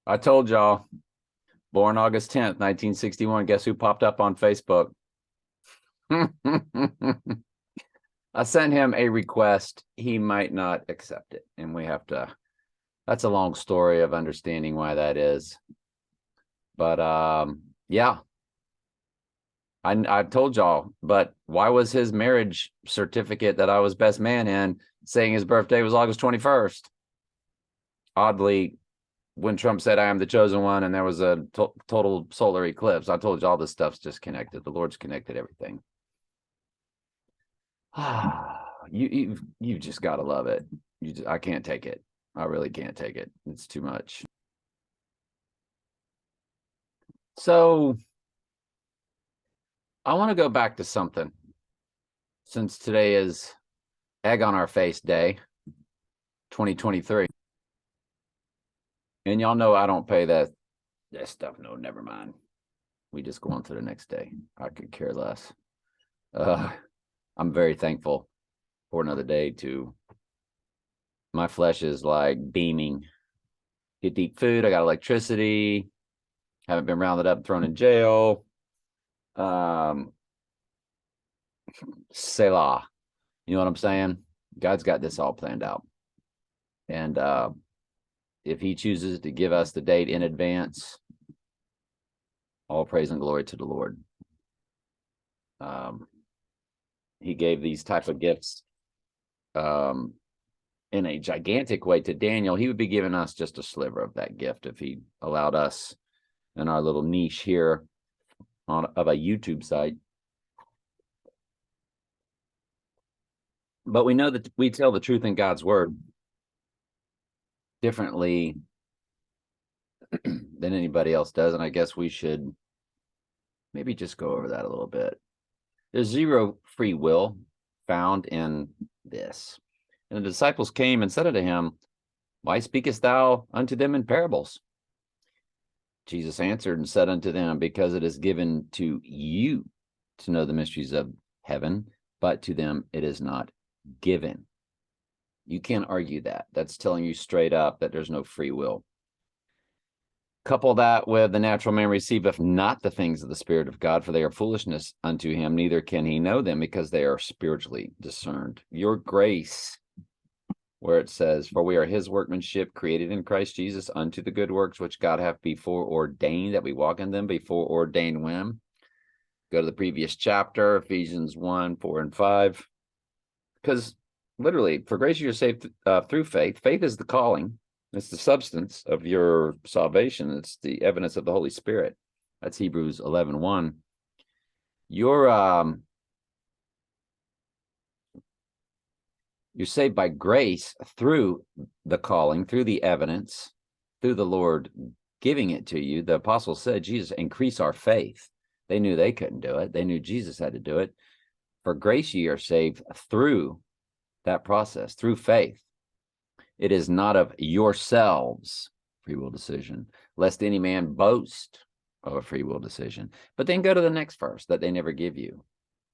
I told y'all, born August 10th, 1961. Guess who popped up on Facebook? I sent him a request. He might not accept it. And that's a long story of understanding why that is. But yeah, I've told y'all, but why was his marriage certificate that I was best man in saying his birthday was August 21st? Oddly, when Trump said I am the chosen one and there was a total solar eclipse, I told you all this stuff's just connected. The Lord's connected everything. You just gotta love it. I can't take it. I really can't take it. It's too much. So I want to go back to something, since today is Egg on Our Face Day 2023. And y'all know I don't pay that stuff. No, never mind. We just go on to the next day. I could care less. I'm very thankful for another day to. My flesh is like beaming. Get to eat food. I got electricity. Haven't been rounded up and thrown in jail. Selah. You know what I'm saying? God's got this all planned out. And if he chooses to give us the date in advance, all praise and glory to the Lord. He gave these types of gifts in a gigantic way to Daniel. He would be giving us just a sliver of that gift if he allowed us in our little niche here of a YouTube site. But we know that we tell the truth in God's word differently than anybody else does. And I guess we should maybe just go over that a little bit. There's zero free will found in this. And the disciples came and said unto him, why speakest thou unto them in parables? Jesus answered and said unto them, because it is given to you to know the mysteries of heaven, but to them it is not given. You can't argue that. That's telling you straight up that there's no free will. Couple that with the natural man receiveth not the things of the Spirit of God, for they are foolishness unto him, neither can he know them, because they are spiritually discerned. Your grace, where it says, for we are his workmanship, created in Christ Jesus unto the good works which God hath before ordained that we walk in them. Before ordained when? Go to the previous chapter, Ephesians 1, 4, and 5. Because literally, for grace you're saved through faith. Faith is the calling. It's the substance of your salvation. It's the evidence of the Holy Spirit. That's Hebrews 11:1. You're saved by grace through the calling, through the evidence, through the Lord giving it to you. The apostles said, Jesus, increase our faith. They knew they couldn't do it. They knew Jesus had to do it. For grace ye are saved through that process, through faith. It is not of yourselves, free will decision, lest any man boast of a free will decision. But then go to the next verse that they never give you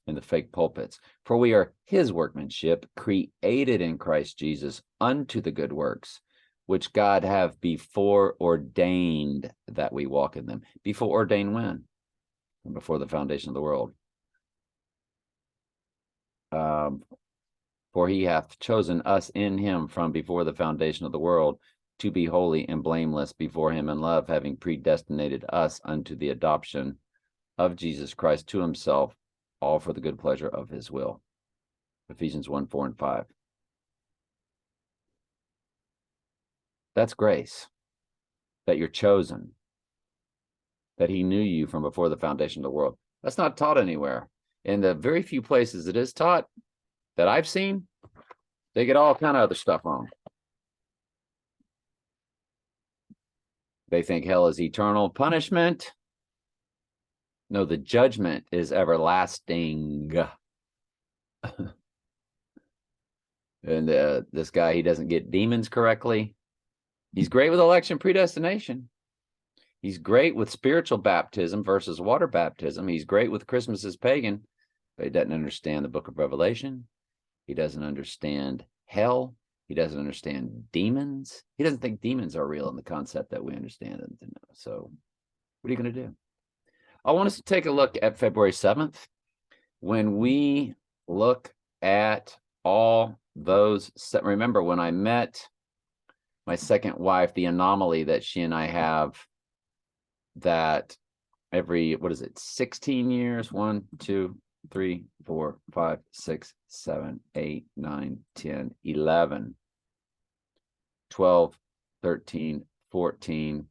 in the fake pulpits. For we are his workmanship, created in Christ Jesus unto the good works, which God have before ordained that we walk in them. Before ordained when? Before the foundation of the world. For he hath chosen us in him from before the foundation of the world to be holy and blameless before him in love, having predestinated us unto the adoption of Jesus Christ to himself, all for the good pleasure of his will. Ephesians 1, 4, and 5. That's grace, that you're chosen, that he knew you from before the foundation of the world. That's not taught anywhere. In the very few places it is taught that I've seen, they get all kind of other stuff wrong. They think hell is eternal punishment. No, the judgment is everlasting. And this guy, he doesn't get demons correctly. He's great with election predestination. He's great with spiritual baptism versus water baptism. He's great with Christmas is pagan, but he doesn't understand the book of Revelation. He doesn't understand hell. He doesn't understand demons. He doesn't think demons are real in the concept that we understand them to know. So what are you going to do? I want us to take a look at February 7th. When we look at all those, remember when I met my second wife, the anomaly that she and I have, that every, 16 years, 1, 2, 3, 4, 5, 6, 7, 8, 9, 10, 11, 12, 13, 14.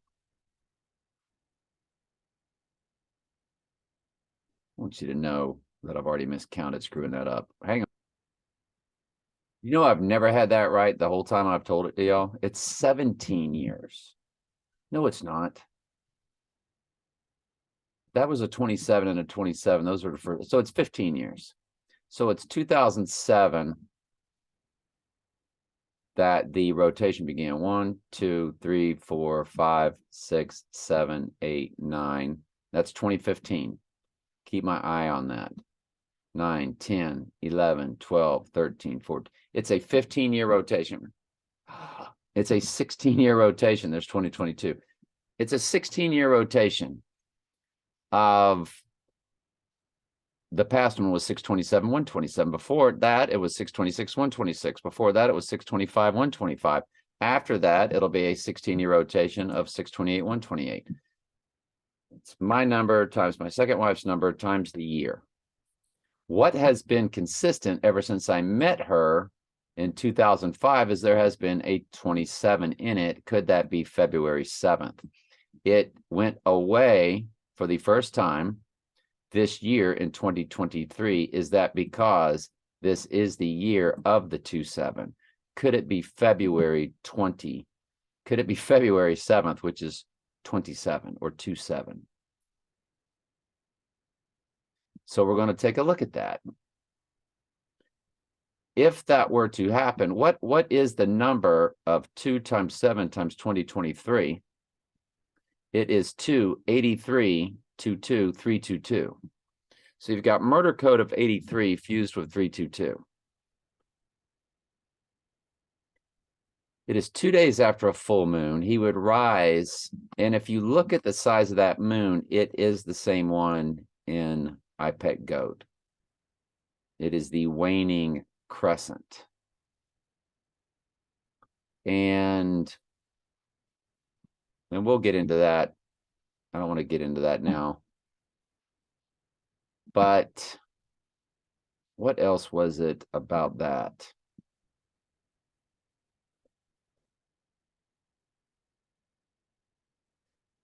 I want you to know that I've already miscounted, screwing that up. Hang on. You know, I've never had that right the whole time I've told it to y'all. It's 17 years. No, it's not. That was a 27 and a 27. Those were the first. So it's 15 years. So it's 2007 that the rotation began. 1, 2, 3, 4, 5, 6, 7, 8, 9. That's 2015. Keep my eye on that. 9, 10, 11, 12, 13, 14. It's a 15-year rotation. It's a 16-year rotation. There's 2022. It's a 16-year rotation of the past one was 627, 127. Before that, it was 626, 126. Before that, it was 625, 125. After that, it'll be a 16-year rotation of 628, 128. It's my number times my second wife's number times the year. What has been consistent ever since I met her in 2005 is there has been a 27 in it. Could that be February 7th? It went away for the first time this year in 2023. Is that because this is the year of the 27? Could it be February 20? Could it be February 7th, which is 27 or 27? So we're going to take a look at that. If that were to happen, what is the number of 2 times 7 times 2023? It is 283, 22, 322. So you've got murder code of 83 fused with 322. It is 2 days after a full moon. He would rise, and if you look at the size of that moon, it is the same one in IPEC Goat. It is the waning crescent. And we'll get into that. I don't want to get into that now. But what else was it about that?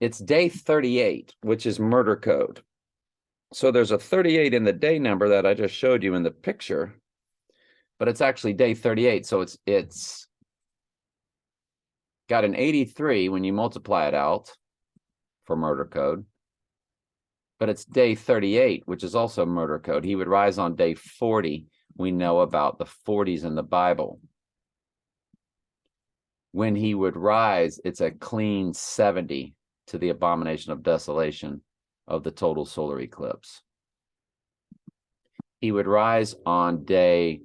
It's day 38, which is murder code. So there's a 38 in the day number that I just showed you in the picture, but it's actually day 38. So it's got an 83 when you multiply it out for murder code, but it's day 38, which is also murder code. He would rise on day 40. We know about the 40s in the Bible. When he would rise, it's a clean 70 to the abomination of desolation of the total solar eclipse. He would rise on day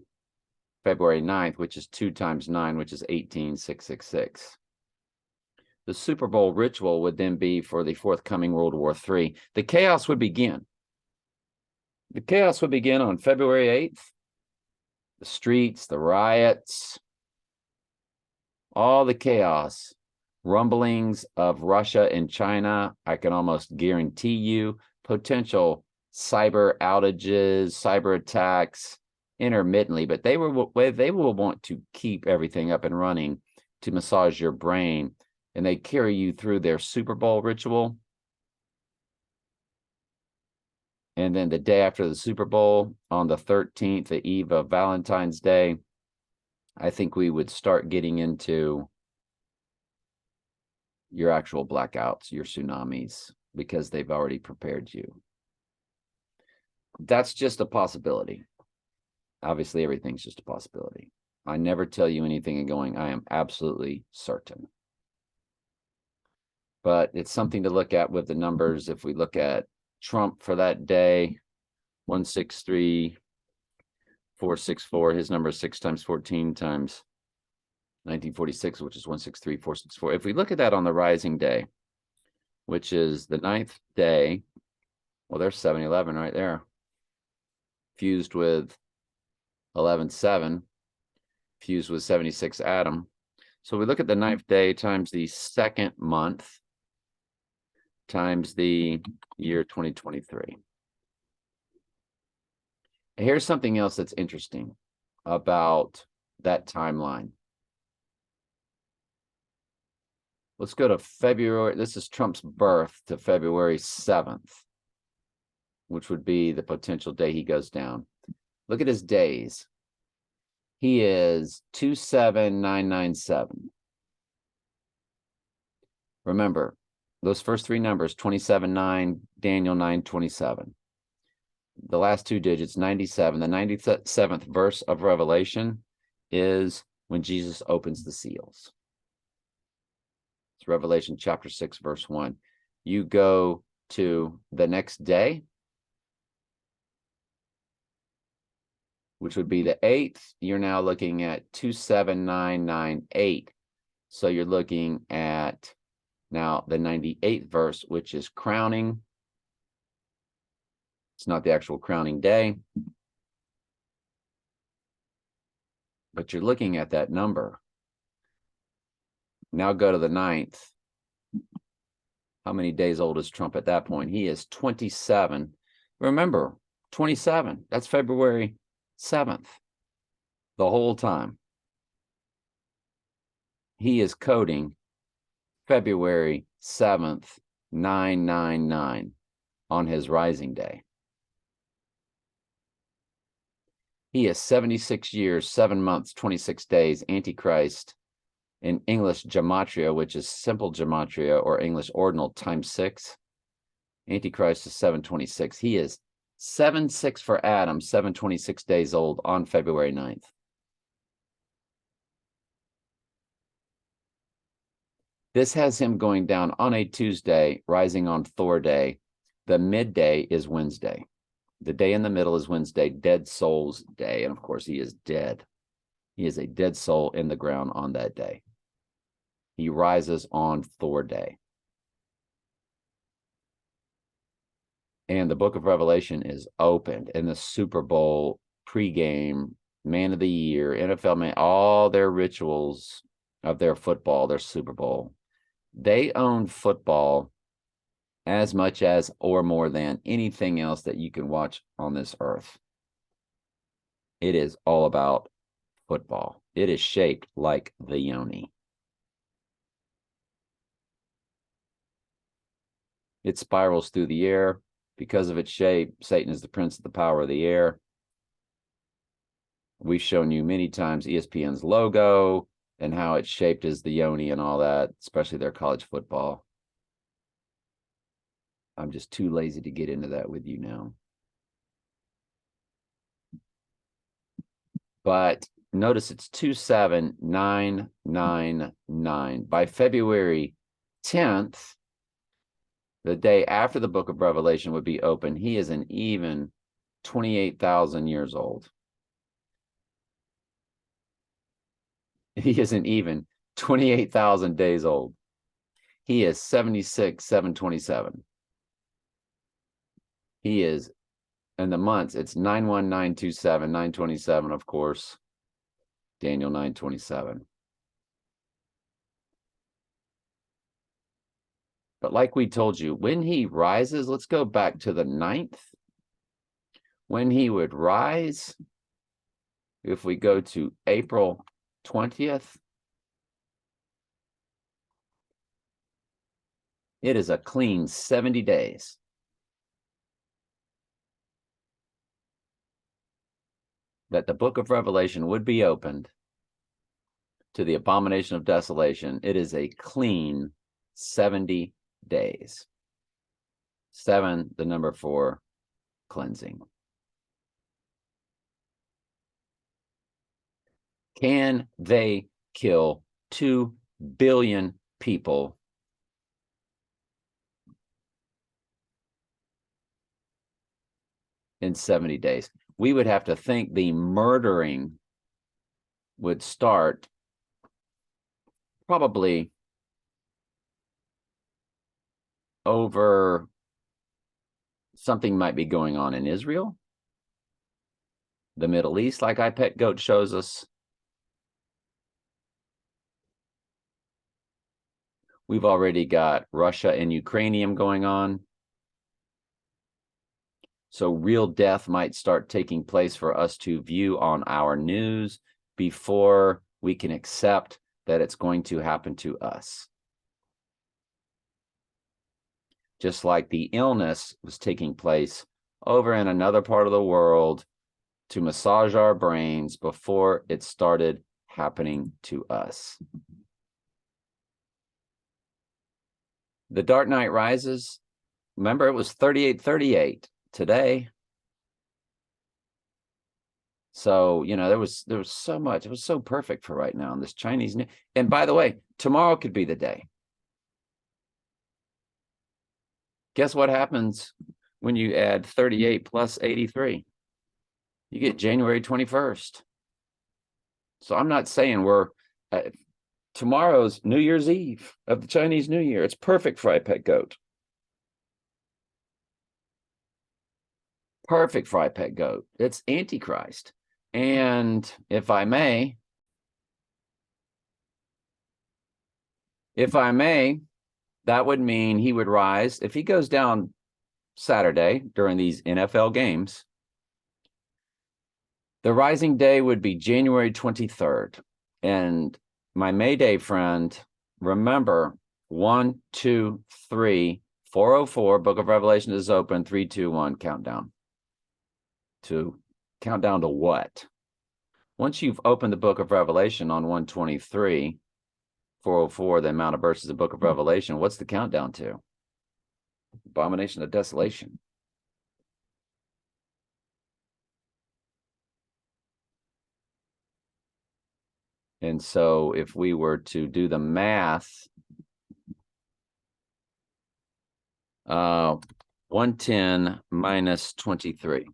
February 9th, which is 2 times 9, which is 18,666. The Super Bowl ritual would then be for the forthcoming World War III. The chaos would begin. The chaos would begin on February 8th. The streets, the riots, all the chaos. Rumblings of Russia and China. I can almost guarantee you potential cyber outages, cyber attacks intermittently, but they will want to keep everything up and running to massage your brain, and they carry you through their Super Bowl ritual. And then the day after the Super Bowl, on the 13th, the eve of Valentine's Day, I think we would start getting into your actual blackouts, your tsunamis, because they've already prepared you. That's just a possibility. Obviously, everything's just a possibility. I never tell you anything and going, I am absolutely certain. But it's something to look at with the numbers. If we look at Trump for that day, 163, 464, his number is 6 times 14 times 1946, which is 163464. If we look at that on the rising day, which is the 9th day, well, there's 711 right there, fused with 11.7, fused with 76 Adam. So we look at the 9th day times the 2nd month times the year 2023. Here's something else that's interesting about that timeline. Let's go to February. This is Trump's birth to February 7th, which would be the potential day he goes down. Look at his days. He is 27997. Remember, those first three numbers, 27.9, Daniel 9:27. The last two digits, 97. The 97th verse of Revelation is when Jesus opens the seals. It's Revelation chapter 6, verse 1. You go to the next day, which would be the 8th. You're now looking at 27998. So you're looking at now the 98th verse, which is crowning. It's not the actual crowning day, but you're looking at that number. Now go to the 9th. How many days old is Trump at that point? He is 27. Remember, 27. That's February 7th. The whole time. He is coding February 7th, 999 on his rising day. He is 76 years, 7 months, 26 days, Antichrist in English gematria, which is simple gematria or English ordinal times 6. Antichrist is 726. He is 7/6 for Adam, 726 days old on February 9th. This has him going down on a Tuesday, rising on Thor day. The midday is Wednesday. The day in the middle is Wednesday, Dead Souls Day. And of course, he is dead. He is a dead soul in the ground on that day. He rises on Thor day. And the book of Revelation is opened in the Super Bowl pregame, man of the year, NFL man, all their rituals of their football, their Super Bowl. They own football as much as or more than anything else that you can watch on this earth. It is all about football. It is shaped like the yoni. It spirals through the air. Because of its shape, Satan is the prince of the power of the air. We've shown you many times ESPN's logo and how it's shaped as the yoni and all that, especially their college football. I'm just too lazy to get into that with you now. But notice it's 27999. By February 10th, the day after the book of Revelation would be open, he is an even 28,000 years old. He is an even 28,000 days old. He is 76,727. He is, in the months, it's 91927, 927, of course. Daniel 927. But like we told you, when he rises, let's go back to the 9th. When he would rise, if we go to April 20th, it is a clean 70 days. That the book of Revelation would be opened to the abomination of desolation. It is a clean 70 days. 7, the number for cleansing. Can they kill 2 billion people in 70 days? We would have to think the murdering would start probably over something might be going on in Israel, the Middle East, like iPetGoat shows us. We've already got Russia and Ukrainian going on. So real death might start taking place for us to view on our news before we can accept that it's going to happen to us. Just like the illness was taking place over in another part of the world to massage our brains before it started happening to us. The Dark Knight Rises, remember, it was 38.38 today. So, you know, there was so much. It was so perfect for right now in this Chinese new. And by the way, tomorrow could be the day. Guess what happens when you add 38 plus 83? You get January 21st. So I'm not saying we're tomorrow's New Year's Eve of the Chinese New Year. It's perfect for iPetGoat. Perfect for iPetGoat. It's Antichrist. And if I may, that would mean he would rise. If he goes down Saturday during these NFL games, the rising day would be January 23rd. And my Mayday friend, remember 1, 2, 3, 404, Book of Revelation is open, 3, 2, 1, countdown. To countdown to what? Once you've opened the Book of Revelation on 123, 404, the amount of verses of the Book of Revelation, what's the countdown to? Abomination of Desolation. And so if we were to do the math, 110 minus 23,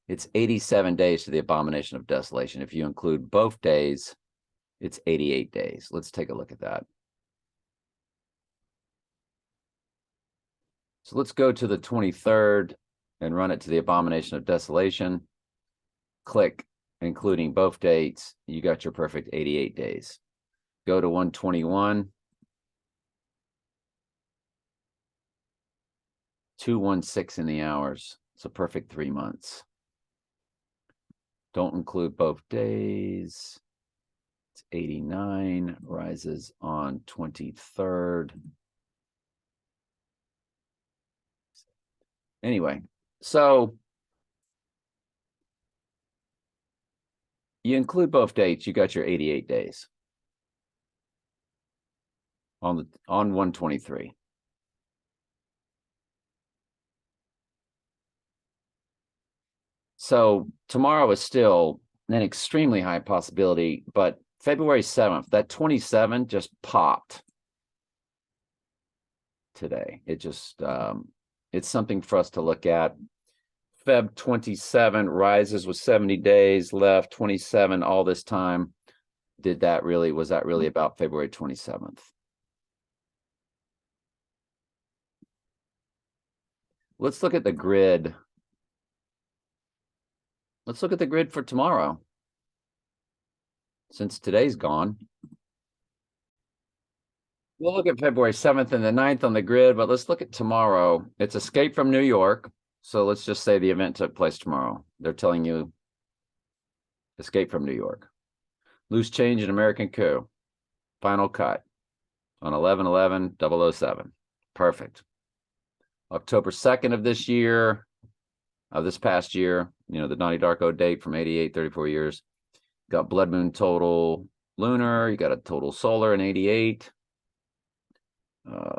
it's 87 days to the Abomination of Desolation. If you include both days, it's 88 days. Let's take a look at that. So let's go to the 23rd and run it to the Abomination of Desolation. Click, including both dates. You got your perfect 88 days. Go to 121. 216 in the hours. It's a perfect 3 months. Don't include both days. It's 89, rises on 23rd. Anyway, so you include both dates, you got your 88 days on 123. So tomorrow is still an extremely high possibility, but February 7th, that 27 just popped today. It just, it's something for us to look at. Feb 27 rises with 70 days left, 27 all this time. Was that really about February 27th? Let's look at the grid. Let's look at the grid for tomorrow, since today's gone. We'll look at February 7th and the 9th on the grid, but let's look at tomorrow. It's Escape from New York. So let's just say the event took place tomorrow. They're telling you Escape from New York. Loose Change in American Coup. Final Cut on 11/11/007. Perfect. October 2nd of this year, of this past year, you know, the Donnie Darko date from 88, 34 years. Got Blood Moon Total Lunar. You got a Total Solar in 88.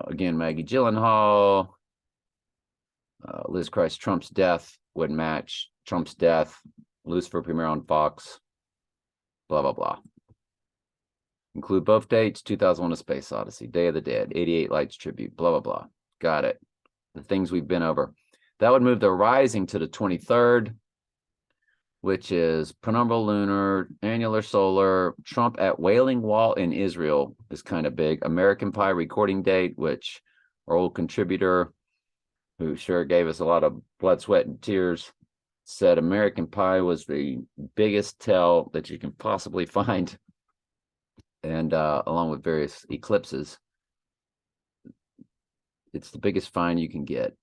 Again, Maggie Gyllenhaal. Liz Christ, Trump's death would match Trump's death. Lucifer premiere on Fox. Blah, blah, blah. Include both dates, 2001: A Space Odyssey, Day of the Dead, 88 Lights Tribute, blah, blah, blah. Got it. The things we've been over. That would move the rising to the 23rd. which is penumbral lunar, annular solar, Trump at Wailing Wall in Israel is kind of big. American Pie recording date, which our old contributor, who sure gave us a lot of blood, sweat, and tears, said American Pie was the biggest tell that you can possibly find. And along with various eclipses, it's the biggest find you can get.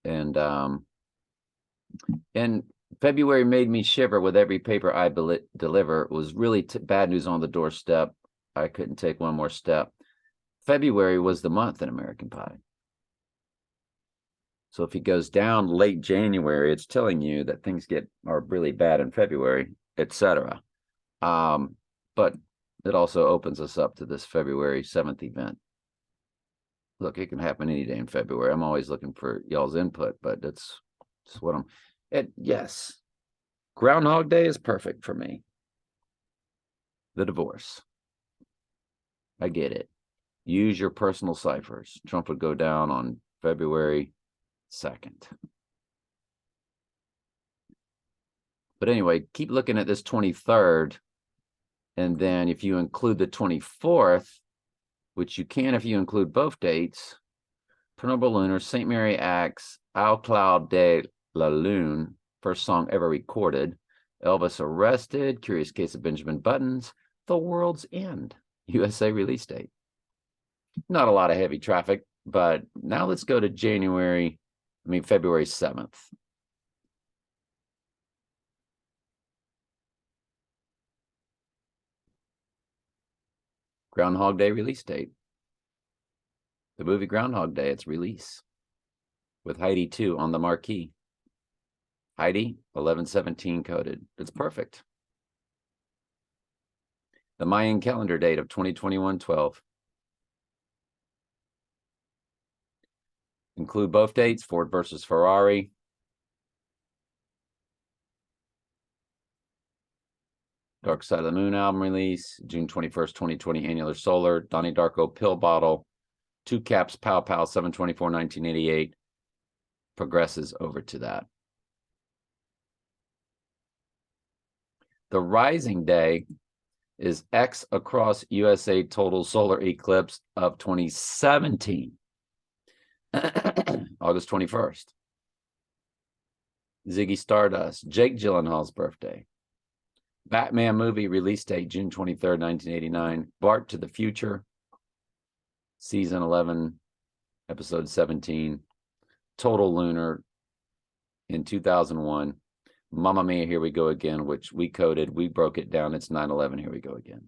And February made me shiver with every paper I deliver. It was really bad news on the doorstep. I couldn't take one more step. February was the month in American Pie. So if he goes down late January, it's telling you that things are really bad in February, etc. But it also opens us up to this February 7th event. Look, it can happen any day in February. I'm always looking for y'all's input, but that's what yes, Groundhog Day is perfect for me. The divorce. I get it. Use your personal ciphers. Trump would go down on February 2nd. But anyway, keep looking at this 23rd. And then if you include the 24th, which you can if you include both dates, Penumbral Lunar, St. Mary Acts, Au Cloud de la Lune, first song ever recorded, Elvis Arrested, Curious Case of Benjamin Buttons, The World's End, USA release date. Not a lot of heavy traffic, but now let's go to February 7th. Groundhog Day release date. The movie Groundhog Day, its release. With Heidi 2 on the marquee. Heidi, 1117 coded. It's perfect. The Mayan calendar date of 2021-12. Include both dates, Ford versus Ferrari. Dark Side of the Moon album release, June 21st, 2020, Annular Solar, Donnie Darko Pill Bottle, Two Caps, Pow Pow, 7/24/1988. Progresses over to that. The rising day is X across USA total solar eclipse of 2017. August 21st. Ziggy Stardust, Jake Gyllenhaal's birthday. Batman movie release date, June 23rd, 1989. Bart to the Future, season 11, episode 17. Total Lunar in 2001. Mamma Mia, Here We Go Again, which we coded. We broke it down. It's 9/11, Here We Go Again.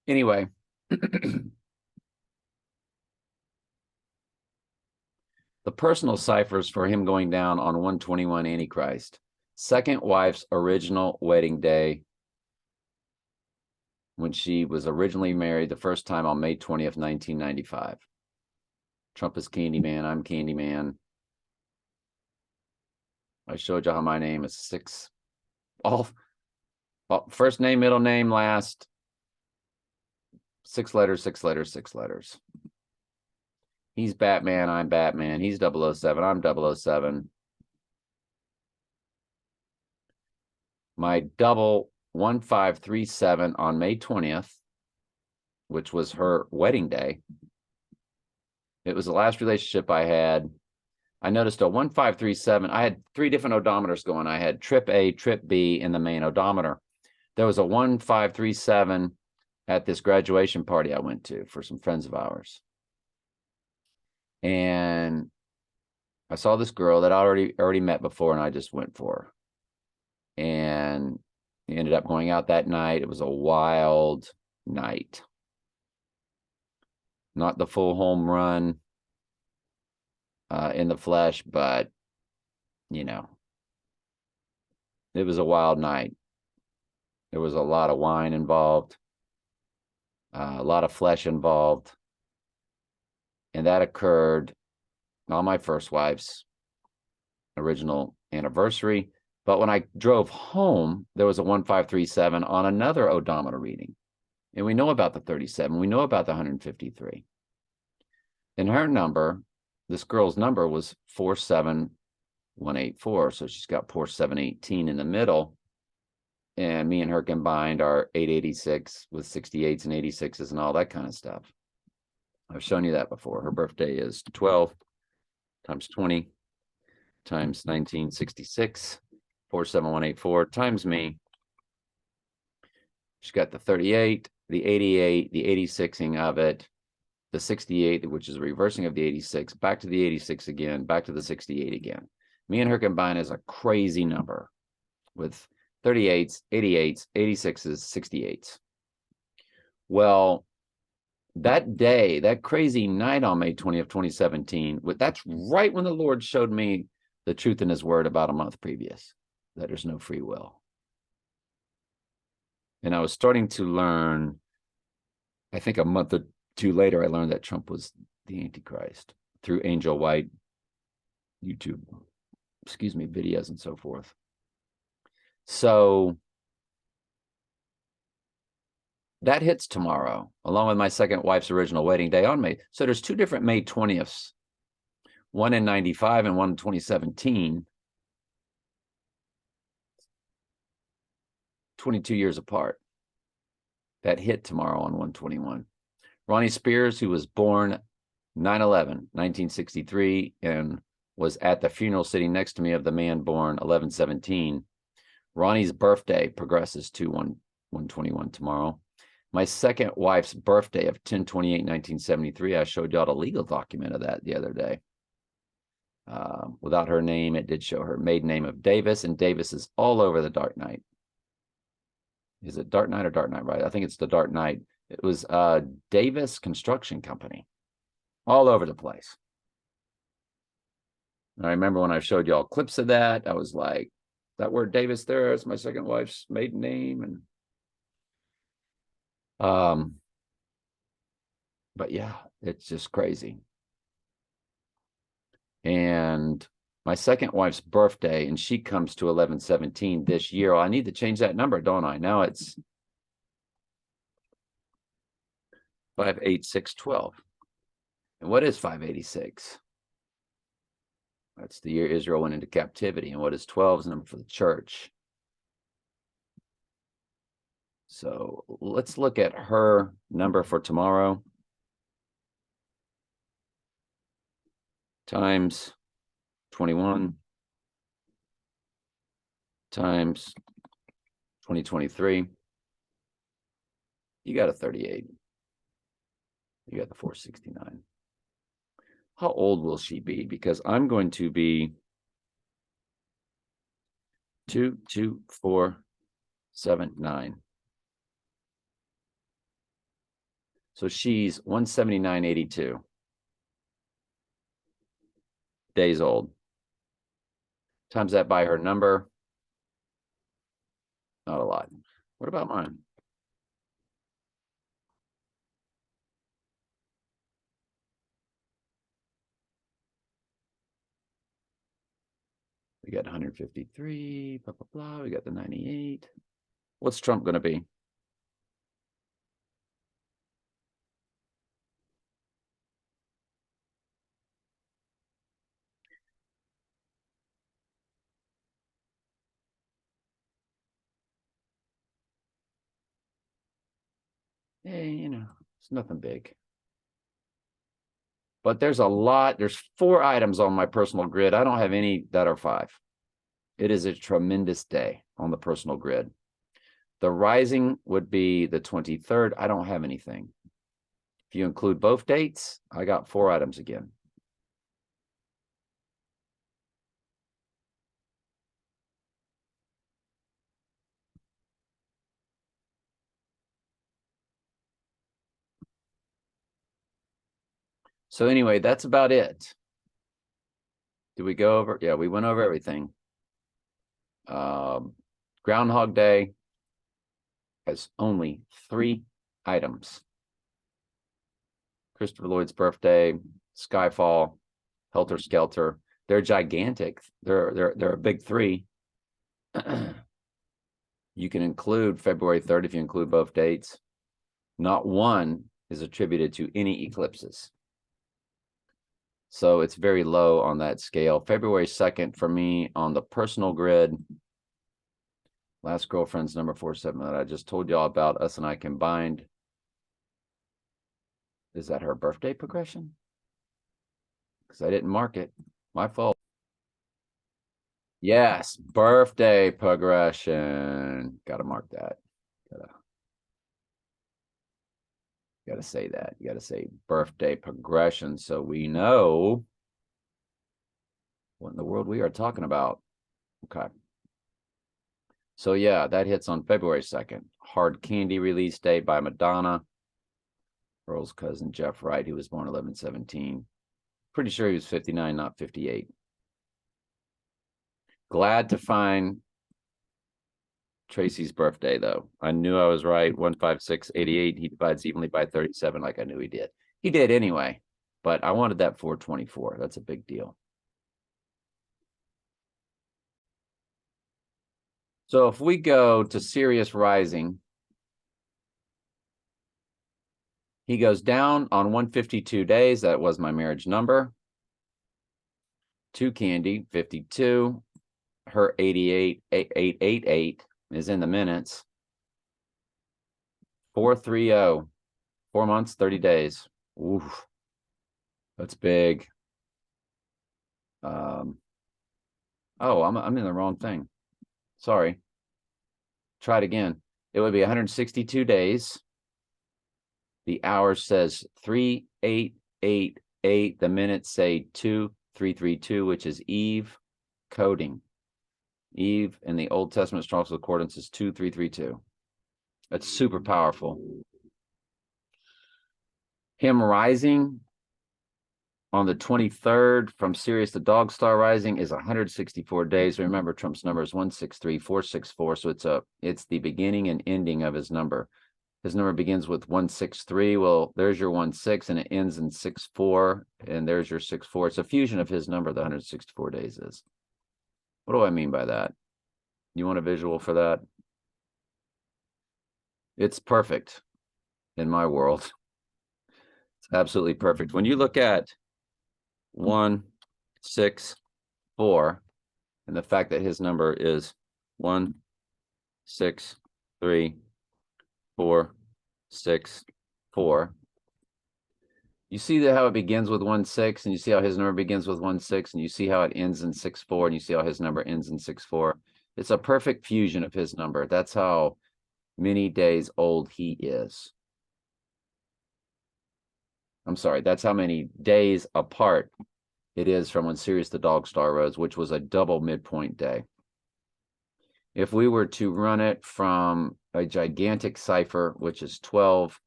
Anyway, the personal ciphers for him going down on 121 Antichrist. Second wife's original wedding day, when she was originally married the first time on May 20th, 1995. Trump is Candyman. I'm Candyman. I showed you how my name is 6. All first name, middle name, last. 6 letters, 6 letters, 6 letters. He's Batman, I'm Batman. He's 007, I'm 007. My double 1537 on May 20th, which was her wedding day. It was the last relationship I had. I noticed a 1537. I had 3 different odometers going. I had trip A, trip B, and the main odometer. There was a 1537 at this graduation party I went to for some friends of ours. And I saw this girl that I already met before, and I just went for her. And we ended up going out that night. It was a wild night. Not the full home run in the flesh, but, you know, it was a wild night. There was a lot of wine involved, a lot of flesh involved. And that occurred on my first wife's original anniversary. But when I drove home, there was a 1537 on another odometer reading. And we know about the 37. We know about the 153. And her number, this girl's number was 47184. So she's got poor 718 in the middle. And me and her combined are 886 with 68s and 86s and all that kind of stuff. I've shown you that before. Her birthday is 12 times 20 times 1966, 47184 times me. She's got the 38, the 88, the 86ing of it, the 68, which is a reversing of the 86, back to the 86 again, back to the 68 again. Me and her combined is a crazy number with 38s, 88s, 86s, 68s. Well, that day, that crazy night on May 20th, 2017, that's right when the Lord showed me the truth in his word about a month previous, that there's no free will. And I was starting to learn, I think a month or two later, I learned that Trump was the Antichrist through Angel White, YouTube, videos and so forth. So that hits tomorrow, along with my second wife's original wedding day on May. So there's two different May 20ths, one in 95 and one in 2017, 22 years apart. That hit tomorrow on 121. Ronnie Spears, who was born 9/11, 1963, and was at the funeral sitting next to me of the man born 11/17. Ronnie's birthday progresses to 121 tomorrow. My second wife's birthday of 10/28/1973, I showed y'all the legal document of that the other day. Without her name, it did show her maiden name of Davis, and Davis is all over the Dark Knight. Is it Dark Knight or Dark Knight, right? I think it's the Dark Knight. It was Davis Construction Company, all over the place. And I remember when I showed y'all clips of that, I was like, that word Davis there is my second wife's maiden name. And but yeah, it's just crazy. And my second wife's birthday, and she comes to 11/17 this year. Well, I need to change that number, don't I? Now it's 58612. And what is 586? That's the year Israel went into captivity. And what is 12 is the number for the church. So let's look at her number for tomorrow. Times 21 times 2023. You got a 38. You got the 469. How old will she be? Because I'm going to be 2, 2, 4, 7, 9. So she's 179.82 days old. Times that by her number. Not a lot. What about mine? We got 153, blah, blah, blah. We got the 98. What's Trump going to be? Hey, you know, it's nothing big. But there's a lot. There's 4 items on my personal grid. I don't have any that are 5. It is a tremendous day on the personal grid. The rising would be the 23rd. I don't have anything. If you include both dates, I got 4 items again. So anyway, that's about it. Did we go over? Yeah, we went over everything. Groundhog Day has only 3 items. Christopher Lloyd's birthday, Skyfall, Helter Skelter. They're gigantic. They're a big 3. You can include February 3rd if you include both dates. Not one is attributed to any eclipses. So it's very low on that scale. February 2nd for me on the personal grid. Last girlfriend's number 47 that I just told y'all about, us and I combined. Is that her birthday progression? Because I didn't mark it. My fault. Yes, birthday progression. Gotta mark that. Gotta say that. You gotta say birthday progression so we know what in the world we are talking about. Okay. So yeah, that hits on February 2nd. Hard Candy release date by Madonna. Earl's cousin Jeff Wright, he was born 11/17. Pretty sure he was 59, not 58. Glad to find Tracy's birthday, though. I knew I was right. 15688. He divides evenly by 37, like I knew he did. He did anyway, but I wanted that 424. That's a big deal. So if we go to Sirius Rising, he goes down on 152 days. That was my marriage number. 2 Candy, 52. Her 88 is in the minutes. 430. 4 months, 30 days. Oof. That's big. Oh, I'm in the wrong thing. Sorry. Try it again. It would be 162 days. The hour says 3888. The minutes say 2332, which is Eve coding. Eve in the Old Testament Strong's Concordance is 2332. That's super powerful. Him rising on the 23rd from Sirius to Dog Star rising is 164 days. Remember, Trump's number is 163464, so it's the beginning and ending of his number. His number begins with 163. Well, there's your 16, and it ends in 64, and there's your 64. It's a fusion of his number, the 164 days is. What do I mean by that? You want a visual for that? It's perfect in my world. It's absolutely perfect. When you look at 1, 6, 4, and the fact that his number is 1, 6, 3, 4, 6, 4. You see how it begins with 1, 6, and you see how his number begins with 1, 6, and you see how it ends in 6, 4, and you see how his number ends in 6, 4. It's a perfect fusion of his number. That's how many days old he is. I'm sorry, that's how many days apart it is from when Sirius the Dog Star rose, which was a double midpoint day. If we were to run it from a gigantic cipher, which is 12,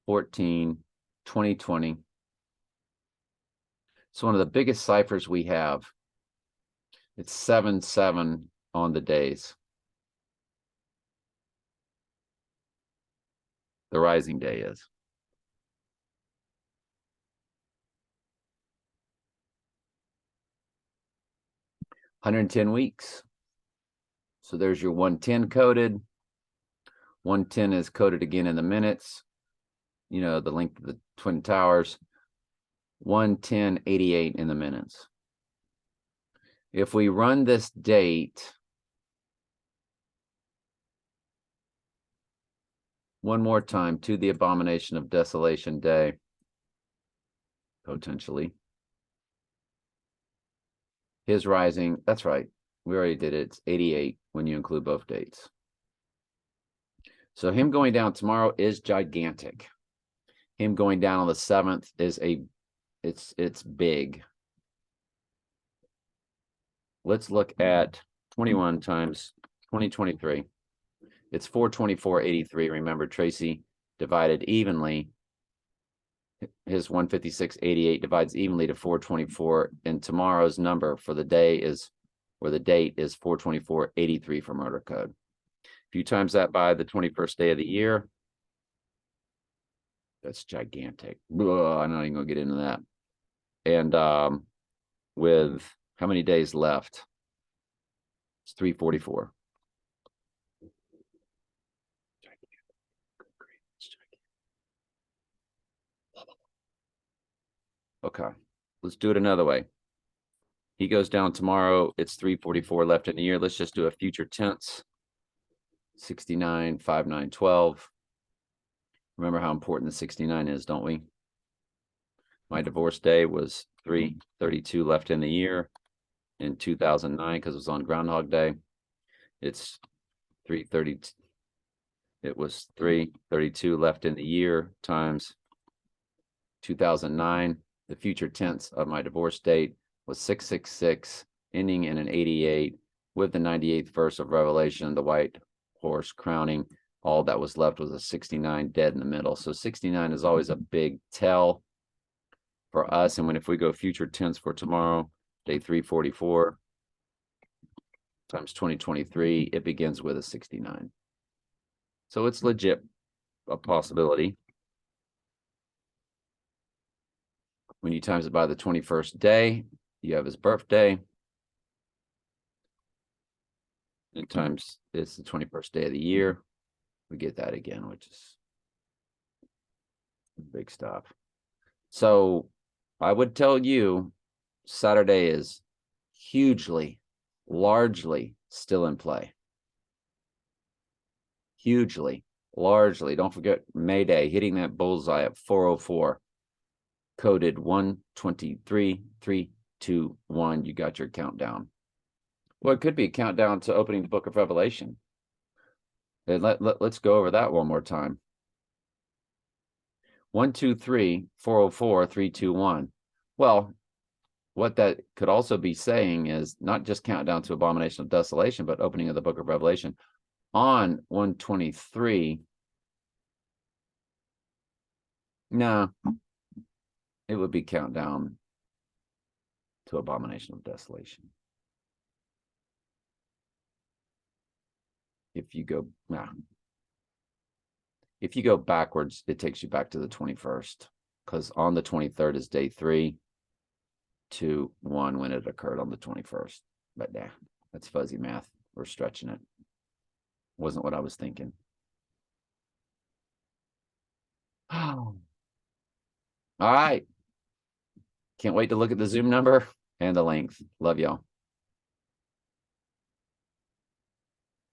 14, 2020, it's one of the biggest ciphers we have. It's 7/7 on the days. The rising day is. $110 weeks. So there's your 110 coded. 110 is coded again in the minutes. You know, the length of the Twin Towers. 110.88 in the minutes. If we run this date one more time to the Abomination of Desolation Day, potentially. His rising, that's right. We already did it. It's 88 when you include both dates. So him going down tomorrow is gigantic. Him going down on the 7th is it's big. Let's look at 21 times 2023. It's 424.83. Remember, Tracy divided evenly. His 156.88 divides evenly to 424, and tomorrow's number for the day is, or the date is 424.83 for murder code. If you times that by the 21st day of the year, that's gigantic. Ugh, I'm not even gonna get into that. And with how many days left? It's 344. Okay, let's do it another way. He goes down tomorrow. It's 3:44 left in the year. Let's just do a future tense. 69, 5, 9, 12. Remember how important the 69 is, don't we? My divorce day was 3:32 left in the year in 2009 because it was on Groundhog Day. It's 3:30. It was 3:32 left in the year times 2009. The future tense of my divorce date was 666, ending in an 88, with the 98th verse of Revelation, the white horse crowning. All that was left was a 69 dead in the middle. So 69 is always a big tell for us. And if we go future tense for tomorrow, day 344 times 2023, it begins with a 69. So it's legit a possibility. When you times it by the 21st day, you have his birthday. And times it's the 21st day of the year. We get that again, which is big stuff. So I would tell you Saturday is hugely, largely still in play. Hugely, largely. Don't forget May Day, hitting that bullseye at 4:04. Coded 123, 3, 2, 1. You got your countdown. Well, it could be a countdown to opening the book of Revelation. And let's go over that one more time. 123, 4:04, 3, 2, 1. Well, what that could also be saying is not just countdown to abomination of desolation, but opening of the book of Revelation on 123. No, it would be countdown to abomination of desolation. If you go if you go backwards, it takes you back to the 21st, because on the 23rd is day 3, 2, 1 when it occurred on the 21st. But yeah, that's fuzzy math. We're stretching it. Wasn't what I was thinking. All right. Can't wait to look at the Zoom number and the length. Love y'all.